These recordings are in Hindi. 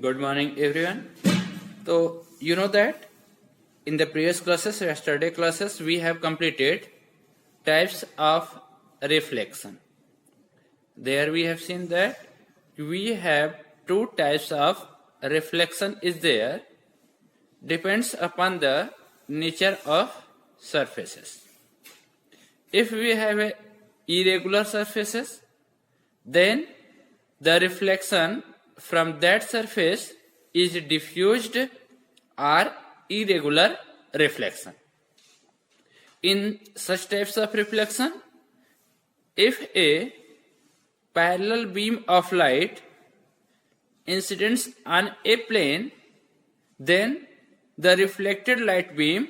Good morning, everyone. So, you know that in the previous classes, yesterday classes, we have completed types of reflection. There we have seen that we have two types of reflection is there, depends upon the nature of surfaces. If we have a irregular surfaces, then the reflection from that surface is diffused or irregular reflection. In such types of reflection, if a parallel beam of light incidents on a plane, then the reflected light beam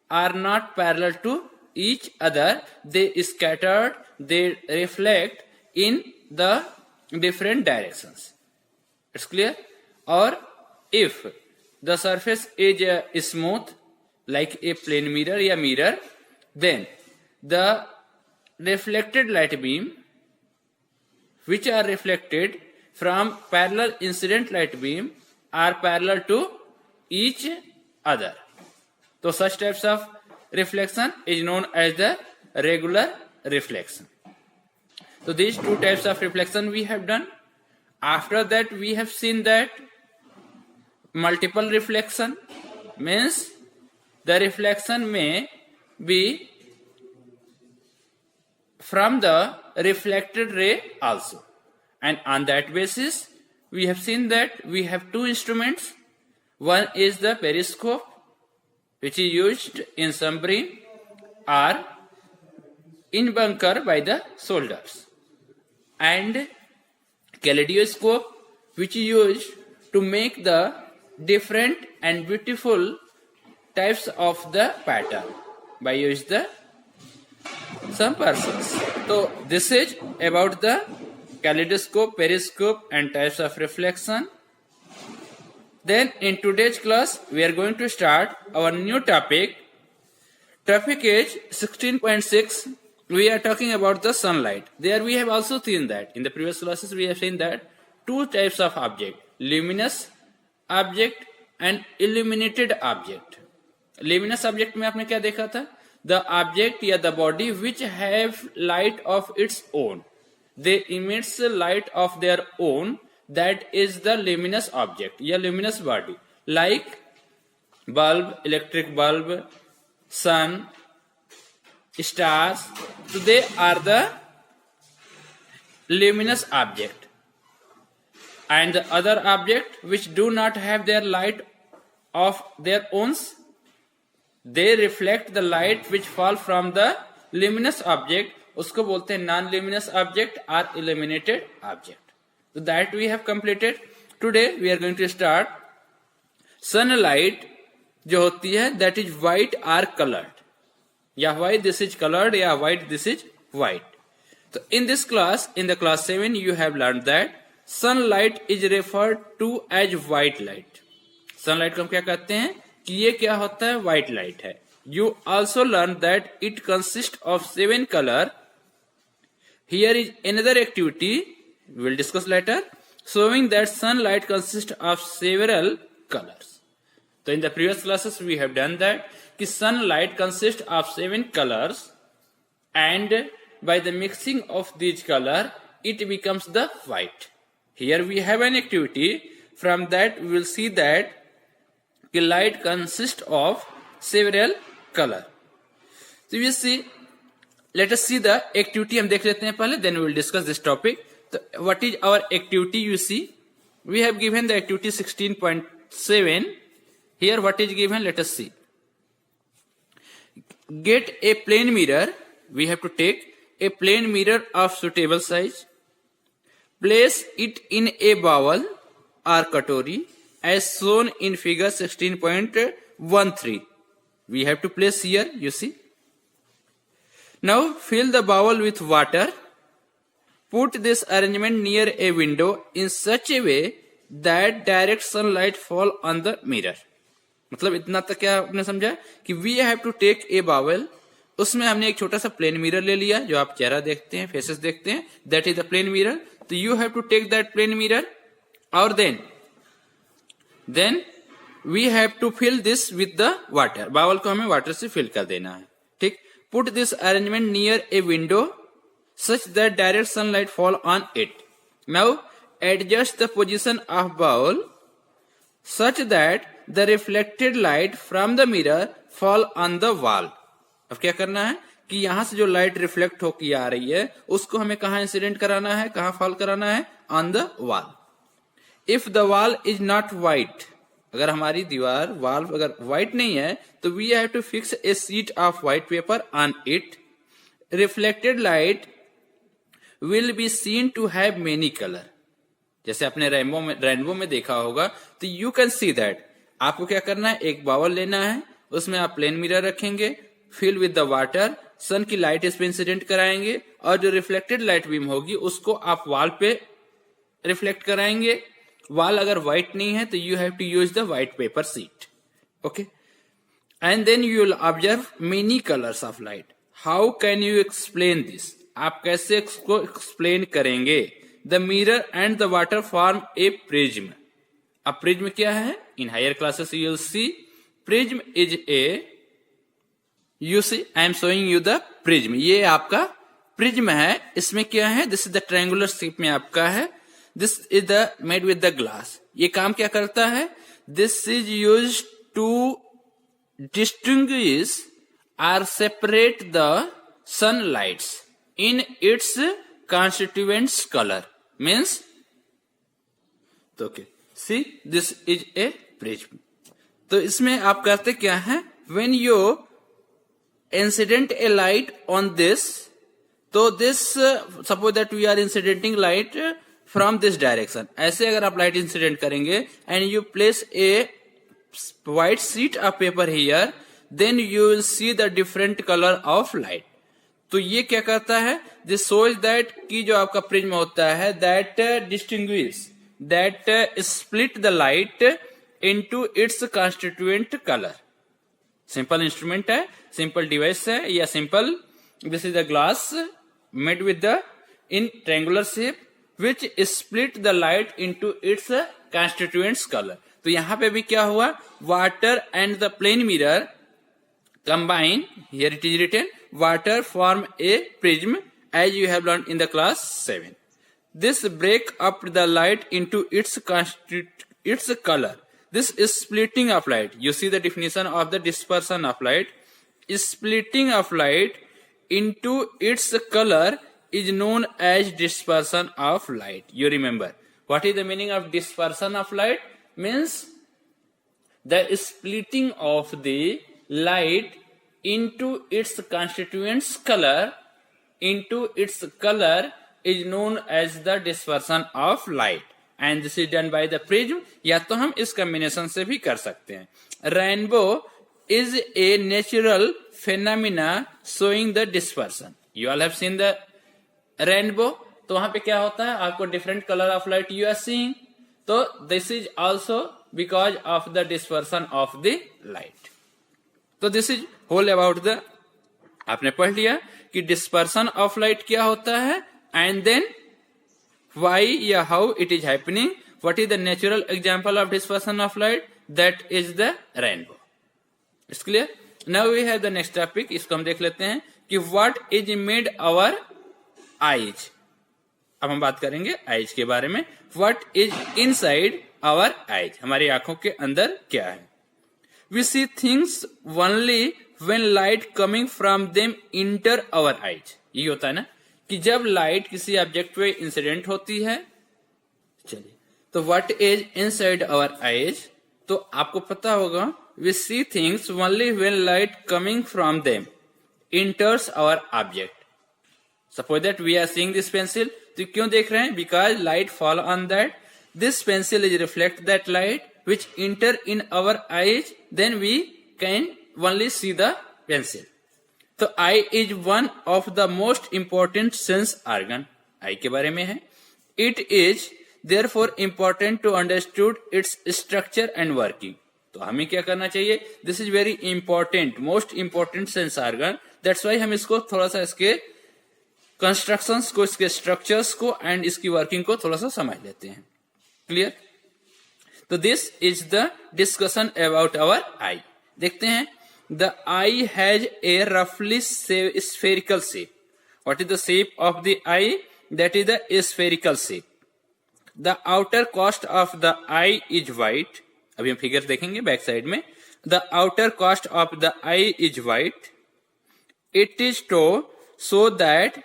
are not parallel to each other, they scattered, they reflect in the different directions. It's clear? Or if the surface is smooth like a plane mirror or mirror, then the reflected light beam which are reflected from parallel incident light beam are parallel to each other. So such types of reflection is known as the regular reflection. So these two types of reflection we have done. After that we have seen that multiple reflection means the reflection may be from the reflected ray also, and on that basis we have seen that we have two instruments. One is the periscope, which is used in submarine or in bunker by the soldiers, and kaleidoscope, which is used to make the different and beautiful types of the pattern by use the some persons. So this is about the kaleidoscope, periscope and types of reflection. Then in today's class we are going to start our new topic. Topic is 16.6. We are talking about the sunlight. There we have also seen that in the previous classes we have seen that two types of object, luminous object and illuminated object. Luminous object में आपने क्या देखा था? The object या the body which have light of its own. They emit light of their own. That is the luminous object या luminous body. Like bulb, electric bulb, sun, stars. So they are the luminous object. And the other object which do not have their light of their own, they reflect the light which fall from the luminous object. उसको बोलते हैं non-luminous object or illuminated object. So that we have completed. Today we are going to start sunlight जो होती है that is white or colored. या white this is colored या white this is white. So in this class, in the class 7 you have learned that sunlight is referred to as white light. Sunlight को हम क्या कहते हैं कि ये क्या होता है? White light है. You also learned that it consists of 7 color. Here is another activity we will discuss later, showing that sunlight consists of several colors. So in the previous classes we have done that कि sunlight consists of 7 colors, and by the mixing of these color it becomes the white. Here we have an activity. From that we will see that the light consists of several color. So you see, let us see the activity. हम देख लेते हैं पहले, then we will discuss this topic. So what is our activity? You see, we have given the activity 16.7. Here what is given? Let us see. Get a plane mirror. We have to take a plane mirror of suitable size. Place it in a bowl or katori as shown in figure 16.13. We have to place here, you see. Now fill the bowl with water. Put this arrangement near a window in such a way that direct sunlight fall on the mirror. मतलब इतना तक क्या आपने समझा कि we have to take a bowl. उसमें हमने एक छोटा सा प्लेन मिरर ले लिया जो आप चेहरा देखते हैं, फेसेस देखते हैं, that is the plane mirror. तो you have to take that plane mirror और then then we have to fill this with the water, bowl को हमें वाटर से फिल कर देना है, ठीक। Put this arrangement near a window such that direct sunlight fall on it. Now adjust the position of bowl such that the reflected light from the mirror fall on the wall. अब क्या करना है कि यहां से जो लाइट रिफ्लेक्ट होकर आ रही है उसको हमें कहां इंसिडेंट कराना है, कहां फॉल कराना है, on the wall. If the wall is not white, अगर हमारी दीवार वॉल अगर व्हाइट नहीं है तो we have to fix a sheet of white paper on it. Reflected light will be seen to have many colour. जैसे आपने रेनबो में देखा होगा तो यू कैन सी दैट। आपको क्या करना है, एक बाउल लेना है, उसमें आप प्लेन मिरर रखेंगे, फिल विद द वाटर, सन की लाइट इस पे इंसिडेंट कराएंगे और जो रिफ्लेक्टेड लाइट बीम होगी उसको आप वॉल पे रिफ्लेक्ट कराएंगे। वॉल अगर व्हाइट नहीं है तो you have to use the white paper sheet, okay. And then you will observe many colours of light. How can you explain this? आप कैसे इसको एक्सप्लेन करेंगे? The mirror and the water form a prism. अब प्रिज्म क्या है? In higher classes you will see prism is a, you see I am showing you the prism. ये आपका प्रिज्म है। इसमें क्या है? This is the triangular shape में आपका है। This is the made with the glass. ये काम क्या करता है? This is use to distinguish और separate the sunlights in its constituents color means, तो okay, see this is a prism। तो इसमें आप करते क्या है, when you incident a light on this, तो this suppose that we are incidenting light from this direction, ऐसे अगर आप लाइट इंसिडेंट करेंगे and you place a white sheet of paper here, then you will see the different color of light। तो ये क्या करता है? दिस शोज दैट कि जो आपका प्रिज्म होता है that distinguish, that split the light into its constituent colour. Simple instrument है, सिंपल डिवाइस है, या simple this is the glass made with the in triangular shape which split the light into its constituents colour. तो यहां पे भी क्या हुआ? Water and the plane mirror combine, here it is written, water form a prism as you have learned in the class 7. This break up the light into its color. This is splitting of light. You see the definition of the dispersion of light. Splitting of light into its color is known as dispersion of light. You remember. What is the meaning of dispersion of light? Means the splitting of the light into its constituents color is known as the dispersion of light, and this is done by the prism। या तो हम इस कॉम्बिनेशन से भी कर सकते हैं। Rainbow is a natural phenomena showing the dispersion। You all have seen the rainbow। तो वहां पे क्या होता है? आपको different color of light you are seeing। तो this is also because of the dispersion of the light। तो this is whole about the, आपने पढ़ लिया कि डिस्पर्सन ऑफ लाइट क्या होता है, एंड देन व्हाई या how it is happening, what is the natural example of dispersion of light, that is the rainbow. It's clear? Now we have the next topic. इसको हम देख लेते हैं कि what is made our eyes. अब हम बात करेंगे आईज के बारे में। What is inside our eyes, हमारी आंखों के अंदर क्या है? We see things only when light coming from them enter our eyes। ये होता है ना कि जब लाइट किसी ऑब्जेक्ट पे इंसिडेंट होती है। चलिए, तो what is inside our eyes, तो आपको पता होगा we see things only when light coming from them enters our object। Suppose that we are seeing this pencil, तो क्यों देख रहे हैं? Because light fall on that, this pencil is reflect that light which enter in our eyes, then we can only see the pencil। तो eye is one of the most important sense organ। eye के बारे में है। It is therefore important to understood its structure and working। तो हमें क्या करना चाहिए? This is very important, most important sense organ। That's why हम इसको थोड़ा सा इसके कंस्ट्रक्शंस को, इसके स्ट्रक्चर्स को एंड इसकी वर्किंग को थोड़ा सा समझ लेते हैं। क्लियर? तो this is the discussion about our eye. देखते हैं, द आई हैज ए रफली spherical shape. What is the shape of the eye? That is the spherical shape. The outer cost of the eye is white. अभी हम फिगर देखेंगे बैक साइड में। The outer cost of the eye is white. It is tough so that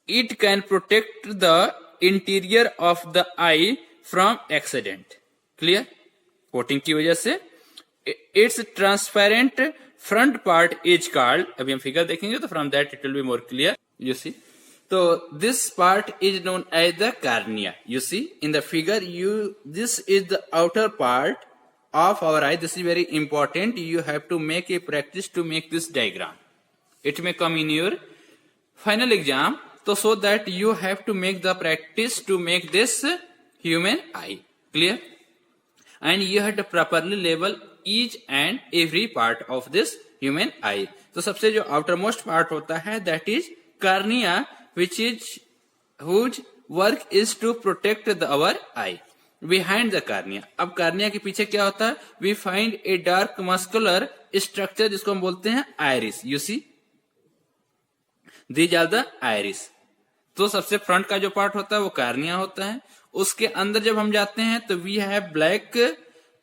it can protect the interior of the eye from accident. Clear? Coating की वजह से। Its transparent front part is called, अभी हम फिगर देखेंगे तो from that it will be more clear, you see. तो this part is known as the cornea. You see in the figure, this is the outer part of our eye. This is very important. You have to make a practice to make this diagram. It may come in your final exam. So that you have to make the practice to make this human eye. Clear? And you have to properly label each and every part of this human eye. तो सबसे जो outermost part होता है, that is cornea, whose work is to protect our eye. Behind the cornea. अब कार्निया के पीछे क्या होता है? We find a dark muscular structure जिसको हम बोलते हैं iris. You see? These are the iris. तो सबसे फ्रंट का जो पार्ट होता है वो कार्निया होता है। उसके अंदर जब हम जाते हैं तो we have black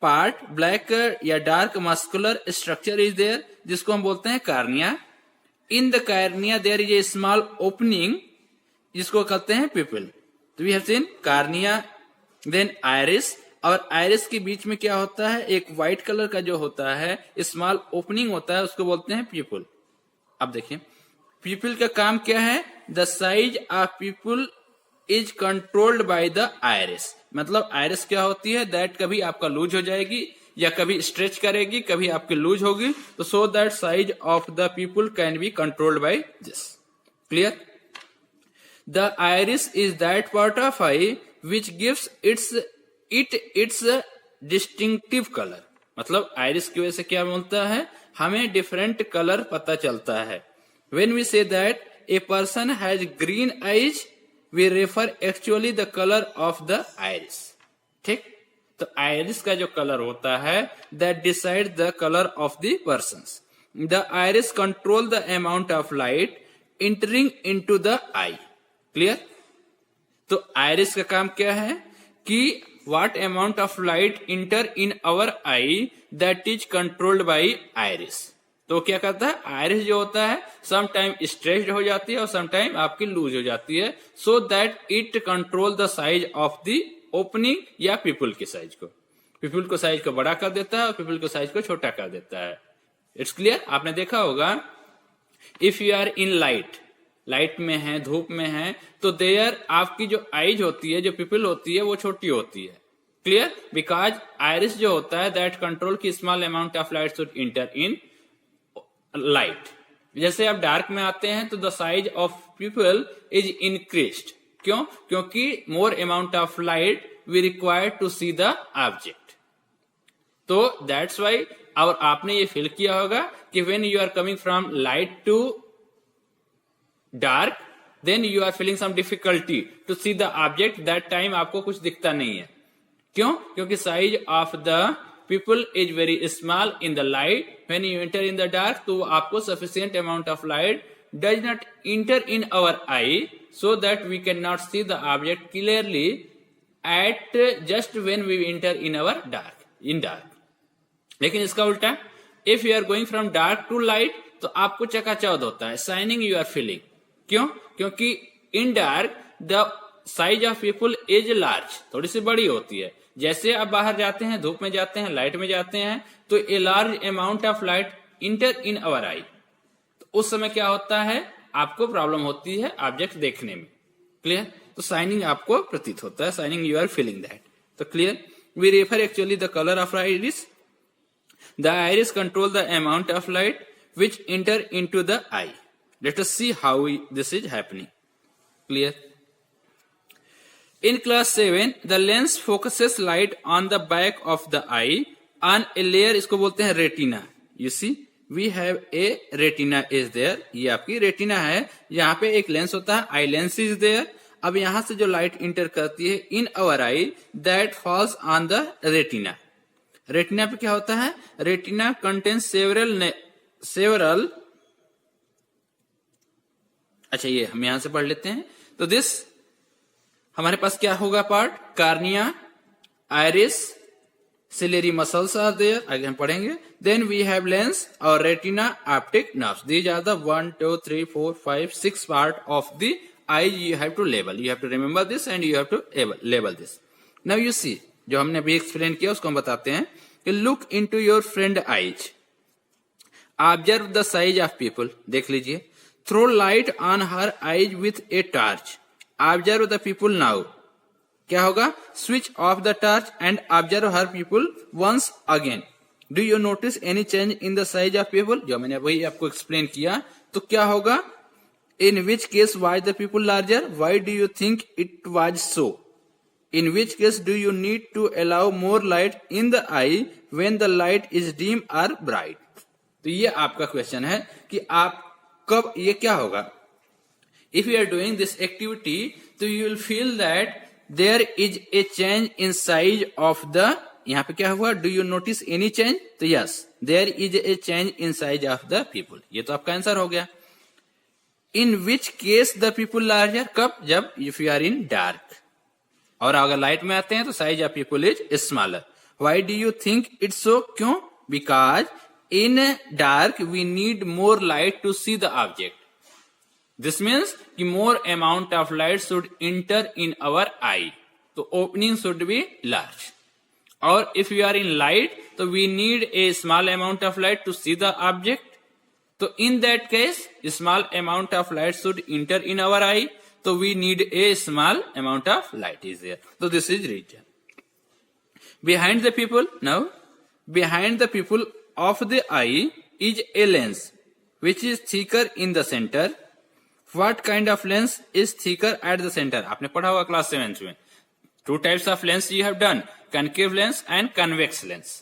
part, black या dark muscular structure is there जिसको हम बोलते हैं cornea. In the cornea there is a small opening जिसको कहते हैं pupil. तो we have seen cornea, then iris, और आयरिस के बीच में क्या होता है? एक व्हाइट कलर का जो होता है स्मॉल ओपनिंग होता है, उसको बोलते हैं पीपल। अब देखिए पीपल का काम क्या है? The size of pupil is controlled by the iris. मतलब आयरिस क्या होती है? दैट कभी आपका लूज हो जाएगी या कभी स्ट्रेच करेगी, कभी आपकी लूज होगी, तो so that size of the people can be controlled by this. Clear? The iris is that part of I which gives its distinctive color। मतलब आयरिस की वजह से क्या मिलता है? हमें डिफरेंट कलर पता चलता है। When we say that a person has green eyes, we refer actually the color of the iris। ठीक? तो आयरिस का जो कलर होता है that decide the color of the persons। The iris control the amount of light entering into the eye। Clear? तो आयरिस का काम क्या है कि what amount of light enter in our eye, that is controlled by iris. तो क्या करता है? आयरिस जो होता है सम टाइम स्ट्रेच्ड हो जाती है और सम टाइम आपकी लूज हो जाती है, सो that it control the size of the opening या पीपल के साइज को। पीपल को साइज को बड़ा कर देता है और पीपल को साइज को छोटा कर देता है। It's clear? आपने देखा होगा if you are in light में है, धूप में है, तो देयर आपकी जो आईज होती है, जो पिपल होती है, वो छोटी होती है। क्लियर? बिकॉज आयरिस जो होता है दैट कंट्रोल की small amount of light should enter in light. जैसे आप डार्क में आते हैं तो the size of pupil is increased. क्यों? क्योंकि more amount of light we require to see the object. तो दैट्स वाई, और आपने ये फील किया होगा कि when you are coming from light to dark, then you are feeling some difficulty to see the object. That time आपको कुछ दिखता नहीं है। क्यों? क्योंकि size of the pupil is very small in the light. When you enter in the dark, तो आपको sufficient amount of light does not enter in our eye, so that we can not see the object clearly at just when we enter in our dark. लेकिन इसका उल्टा, if you are going from dark to light, तो आपको चकाचौंध होता है, शाइनिंग यू आर फीलिंग। क्यों? क्योंकि in dark the size of pupil is large, थोड़ी सी बड़ी होती है। जैसे आप बाहर जाते हैं, धूप में जाते हैं, लाइट में जाते हैं, तो a large amount of light enter in our eye. तो उस समय क्या होता है? आपको प्रॉब्लम होती है ऑब्जेक्ट देखने में। क्लियर? तो शाइनिंग आपको प्रतीत होता है, shining you are feeling that. तो clear? We refer actually the colour of iris. The iris control the amount of light which enter into the eye. Let us see how this is happening. Clear? In class 7, the lens focuses light on the back of the eye on a layer, इसको बोलते हैं retina. You see, we have a retina is there. ये आपकी retina है, यहाँ पे एक लेंस होता है, eye lens is there, अब यहां से जो लाइट इंटर करती है in our eye, that falls on the retina. Retina पे क्या होता है? रेटिना कंटेन्स सेवरल, अच्छा ये हम यहां से पढ़ लेते हैं। तो दिस हमारे पास क्या होगा part? Cornea, iris, ciliary muscles are there, आगे हम पढ़ेंगे। देन वी हैव लेंस और retina, optic nerves. These are the 1 2 3 4 5 6 part of the eye. You have to label, you have to remember this and you have to label this. Now you see, जो हमने अभी एक्सप्लेन किया उसको हम बताते हैं कि look into your friend eyes, observe the size of pupil. देख लीजिए। Throw light on her eyes with a torch, observe the pupil now. क्या होगा? Switch off the torch and observe her pupil once again. Do you notice any change in the size of pupil? जो मैंने वही आपको एक्सप्लेन किया। तो क्या होगा? In which case was the pupil larger? Why do you think it was so? In which case do you need to allow more light in the eye when the light is dim और ब्राइट? तो ये आपका क्वेश्चन है कि आप कब, ये क्या होगा? If you are doing this activity, तो you will feel that there is a change in size of the, यहाँ पे क्या हुआ? Do you notice any change? तो yes, there is a change in size of the people. ये तो आपका आंसर हो गया। In which case the people larger? कब? जब if you are in dark। और अगर लाइट में आते हैं तो size of people is smaller. Why do you think it's so? क्यों? Because in dark we need more light to see the object. This means कि more amount of light should enter in our eye. तो opening should be large. और if we are in light, तो we need a small amount of light to see the object. तो in that case, small amount of light should enter in our eye. तो we need a small amount of light is there. So this is region. Behind the people, now, behind the people of the eye is a lens which is thicker in the center. What kind of lens is thicker at the center? आपने पढ़ा होगा क्लास 7 में। 2 types of lens you have done, concave lens and convex lens.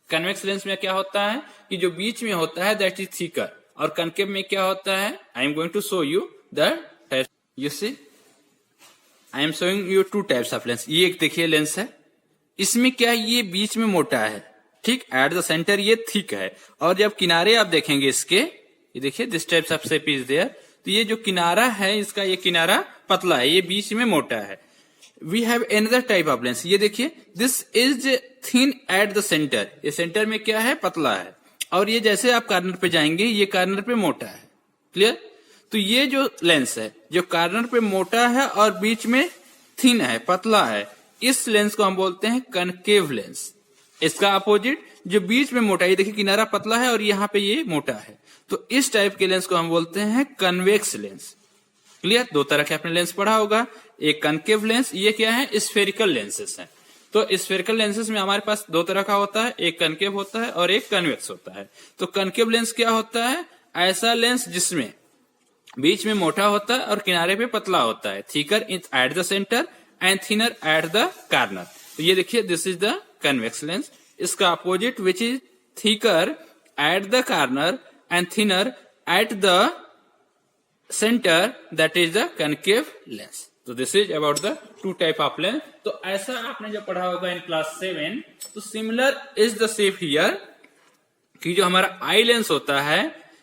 Convex lens में क्या होता है कि जो बीच में होता है that is thicker, और concave में क्या होता है? I am going to show you the types. You see, I am showing you 2 types of lens. ये एक देखिए लेंस है, इसमें क्या है? ये बीच में मोटा है, ठीक, एट द सेंटर ये थिक है, और जब किनारे आप देखेंगे इसके, ये देखिए this types of shape is there. तो ये जो किनारा है इसका, ये किनारा पतला है, ये बीच में मोटा है। We have another type of lens, ये देखिए this is thin at the centre, ये सेंटर में क्या है? पतला है, और ये जैसे आप कॉर्नर पे जाएंगे ये कॉर्नर पे मोटा है। क्लियर? तो ये जो लेंस है जो कॉर्नर पे मोटा है और बीच में थिन है, पतला है, इस लेंस को हम बोलते हैं कनकेव लेंस। इसका अपोजिट जो बीच में मोटा है, देखिए किनारा पतला है और यहाँ पे ये मोटा है, तो इस टाइप के लेंस को हम बोलते हैं कन्वेक्स लेंस। क्लियर? 2 तरह के आपने लेंस पढ़ा होगा, एक कनकेव लेंस, ये क्या है? स्फेरिकल लेंसेस हैं। तो स्फेरिकल लेंसेस में हमारे पास 2 तरह का होता है, एक कनकेव होता है और एक कन्वेक्स होता है। तो कनकेव लेंस क्या होता है? ऐसा लेंस जिसमें बीच में मोटा होता है और किनारे पे पतला होता है, thicker at the centre and thinner at the corner. तो ये देखिए this is the convex lens. इसका opposite which is thicker at the corner and thinner at the center, that is the concave lens. So this is about the 2 type of lens. तो ऐसा आपने जब पढ़ा होगा in class 7, तो similar is the shape here कि जो हमारा आई लेंस होता है,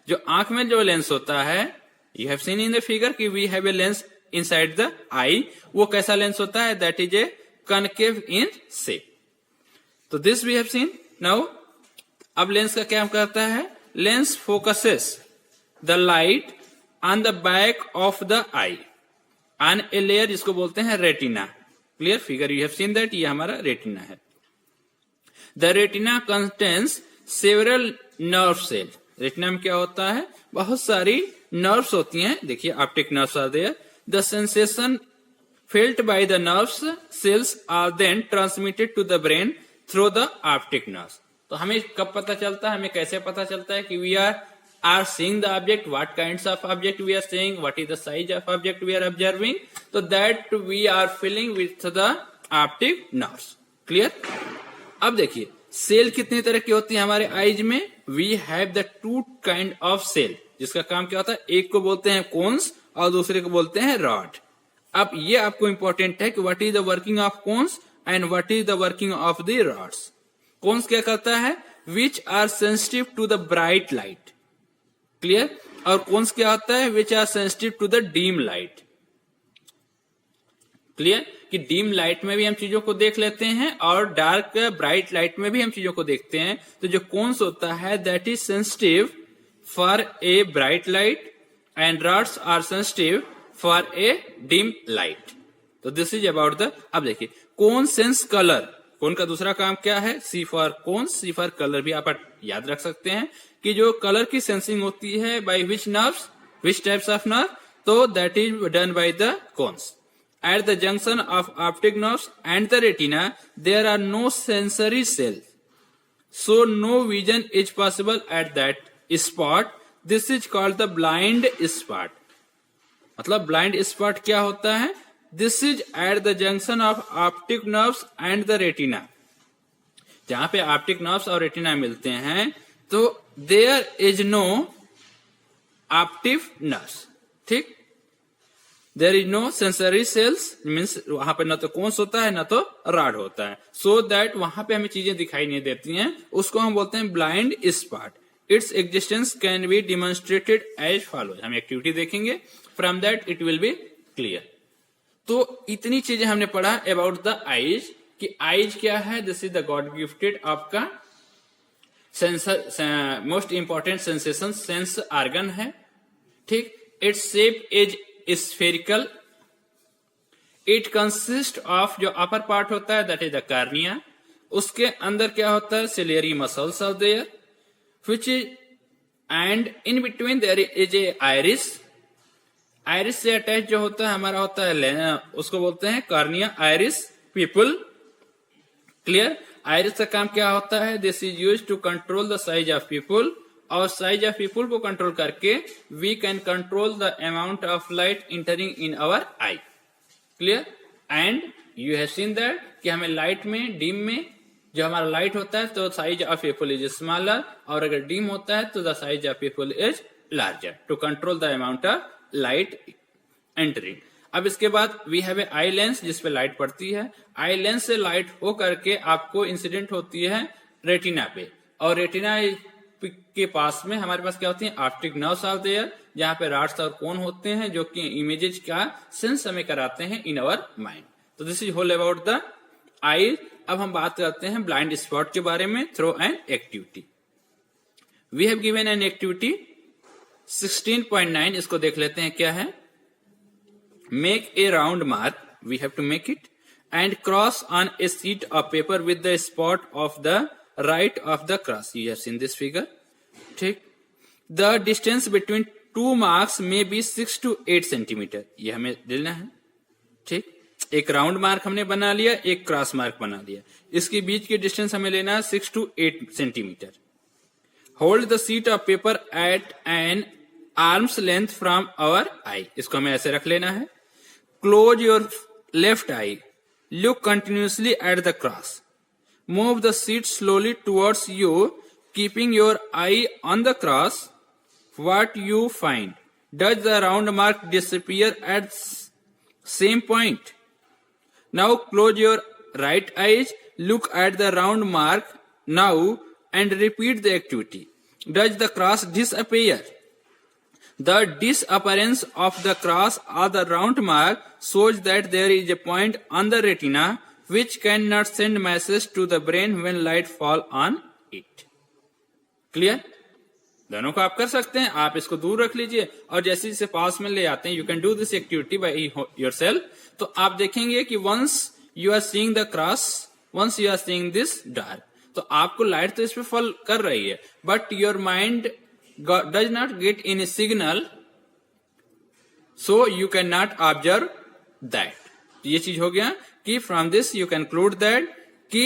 जो आंख में जो लेंस होता है, you have seen in the figure कि we have a lens inside the eye, वो कैसा लेंस होता है? That is a concave in shape. तो this we have seen. Now अब लेंस का क्या हम करता है? Lens focuses the light on the back of the eye on a layer, जिसको बोलते हैं retina. Clear? Figure you have seen that, ये हमारा रेटिना है। The retina contains several nerve cell. Retina में क्या होता है? बहुत सारी नर्व्स होती हैं, देखिए optic nerves are there. The sensation felt by the nerves cells are then transmitted to the brain through the optic nerves. तो हमें कब पता चलता है, हमें कैसे पता चलता है कि we are seeing the object, what kinds of object we are seeing, what is the size of object we are observing, तो that we are feeling with the optic nerves. Clear? अब देखिए सेल कितनी तरह की होती है हमारे आईज में? We have the 2 kind of cell, जिसका काम क्या होता है? एक को बोलते हैं कोन्स और दूसरे को बोलते हैं रॉड। अब ये आपको इंपॉर्टेंट है कि what is the working of cones and what is the working of the rods. Cones क्या करता है, which are sensitive to the bright light, clear. और कोन्स क्या होता है, which are sensitive to the dim light, clear. कि डीम लाइट में भी हम चीजों को देख लेते हैं और डार्क ब्राइट लाइट में भी हम चीजों को देखते हैं। तो जो कोन्स होता है that is sensitive for a bright light and rods are sensitive for a dim light. तो दिस इज अबाउट द, अब देखिए कोन सेंस कलर, कोन का दूसरा काम क्या है, C for cone, C for colour भी आप याद रख सकते हैं कि जो कलर की सेंसिंग होती है by which nerves, which types of nerve, तो that is done by the cones. At the junction of optic nerves and the retina, there are no sensory cells, so no vision is possible at that spot. This is called the blind spot. मतलब blind spot क्या होता है, this is at the junction of optic nerves and the retina. जहां पे optic nerves और retina मिलते हैं तो there is no optic nerves, ठीक। There is no sensory cells, means वहां पे ना तो कोन्स होता है ना तो रॉड होता है, सो दैट वहां पे हमें चीजें दिखाई नहीं देती हैं, उसको हम बोलते हैं blind spot. Its existence can be demonstrated as follows. हम एक्टिविटी देखेंगे, from that it will be clear. तो इतनी चीजें हमने पढ़ा अबाउट द आईज, कि आईज क्या है, this is the god gifted आपका sensor, most important sensation sense organ है, ठीक। Its shape is spherical, it consist of, जो अपर पार्ट होता है दैट इज द कार्निया, उसके अंदर क्या होता है, ciliary muscles are there, which is, and in between there is a iris. Iris से अटैच जो होता है हमारा होता है, उसको बोलते हैं cornea iris pupil, clear. Iris का काम क्या होता है, this is used to control the size of pupil, और साइज ऑफ पीपल को कंट्रोल करके we can control the amount of light entering in our eye, clear. And you have seen that कि हमें लाइट में, डीम में जो हमारा लाइट होता है तो size of pupil is smaller, और अगर डीम होता है तो the size of pupil is larger to control the amount of light entering. अब इसके बाद we have a eye lens जिसपे लाइट पड़ती है, आई लेंस से लाइट हो करके आपको इंसिडेंट होती है रेटिना पे, और रेटिना के पास में हमारे पास क्या होती है, ऑप्टिक नर्व्स आर देयर, जहां पे रॉड्स और कोन होते हैं जो कि इमेजेस का सेंस हमें कराते हैं इन आवर माइंड। तो this is whole about the eye. अब हम बात करते हैं ब्लाइंड स्पॉट के बारे में through an activity. We have given an activity 16.9, इसको देख लेते हैं क्या है। Make a round mark, we have to make it, and cross on a sheet of paper with the spot of the right of the cross. You have seen this figure, ठीक। The distance between two marks may be 6 to 8 centimetre, ये हमें लेना है, ठीक। एक राउंड मार्क हमने बना लिया, एक क्रॉस मार्क बना लिया, इसके बीच की डिस्टेंस हमें लेना है 6 to 8 centimetre. Hold the sheet of paper at an arms length from our eye, इसको हमें ऐसे रख लेना है। Close your left eye, look continuously at the cross, move the sheet slowly towards you, keeping your eye on the cross. What you find? Does the round mark disappear at same point? Now close your right eyes, look at the round mark now and repeat the activity. Does the cross disappear? The disappearance of the cross or the round mark shows that there is a point on the retina which cannot send message to the brain when light fall on it. Clear? दोनों को आप कर सकते हैं, आप इसको दूर रख लीजिए और जैसे इसे पास में ले आते हैं, you can do this activity by yourself. तो आप देखेंगे कि once you are seeing the cross, once you are seeing this dark, तो आपको लाइट तो इस पे फॉल कर रही है, but your mind does not get in a signal, so you can not observe that. ये चीज हो गया कि from this you can conclude that कि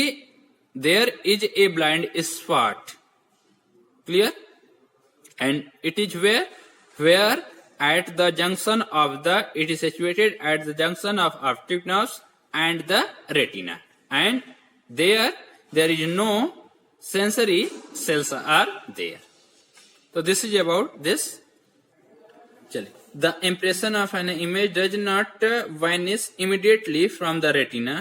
there is a blind spot, clear. And it is where at the junction of the, it is situated at the junction of optic nerves and the retina, and there is no sensory cells are there. So this is about this. चलिए the impression of an image does not vanish immediately from the retina.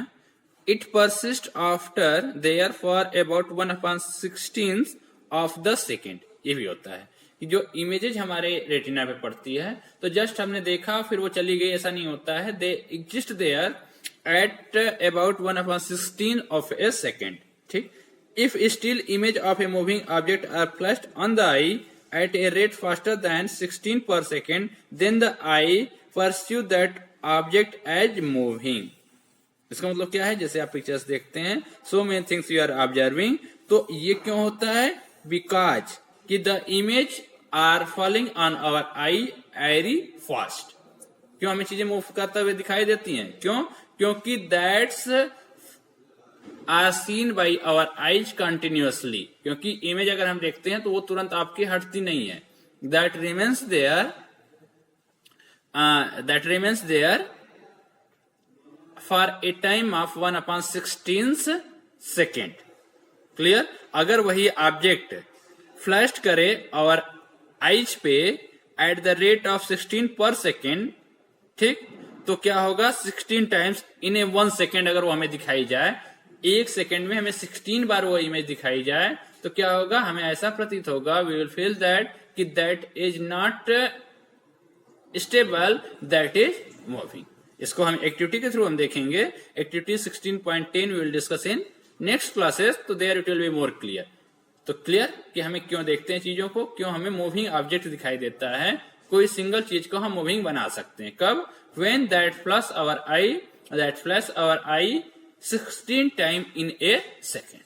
It persists after there for about 1/16 of the second. ये भी होता है कि जो इमेजेज हमारे रेटिना पे पड़ती है तो जस्ट हमने देखा फिर वो चली गई, ऐसा नहीं होता है. They exist there at about 1/16 of a second. ठीक. If still image of a moving object are flashed on the eye at a rate faster than 16 per second, then the eye perceives that object as moving. इसका मतलब क्या है? जैसे आप पिक्चर्स देखते हैं, so many things you are observing. तो ये क्यों होता है? Because कि the image are falling on our eye very fast. क्यों हमें चीजें मूव करते हुए दिखाई देती हैं? क्यों? क्योंकि that's are seen by our eyes continuously. क्योंकि इमेज अगर हम देखते हैं तो वो तुरंत आपकी हटती नहीं है. That remains there for a time of 1/16 second. Clear? अगर वही ऑब्जेक्ट फ्लैश करे और आइज पे एट द रेट ऑफ 16 पर सेकेंड, ठीक, तो क्या होगा? 16 टाइम्स इन ए 1 सेकेंड अगर वो हमें दिखाई जाए, एक सेकेंड में हमें 16 बार वो इमेज दिखाई जाए, तो क्या होगा? हमें ऐसा प्रतीत होगा, वी विल फील दैट कि that is not stable, that is moving. इसको हम एक्टिविटी के थ्रू हम देखेंगे. Activity 16.10 we will discuss in next classes, तो there it will be more clear. तो क्लियर कि हमें क्यों देखते हैं चीजों को, क्यों हमें मूविंग ऑब्जेक्ट दिखाई देता है. कोई सिंगल चीज को हम मूविंग बना सकते हैं. कब? When that flash our eye 16 time in a second.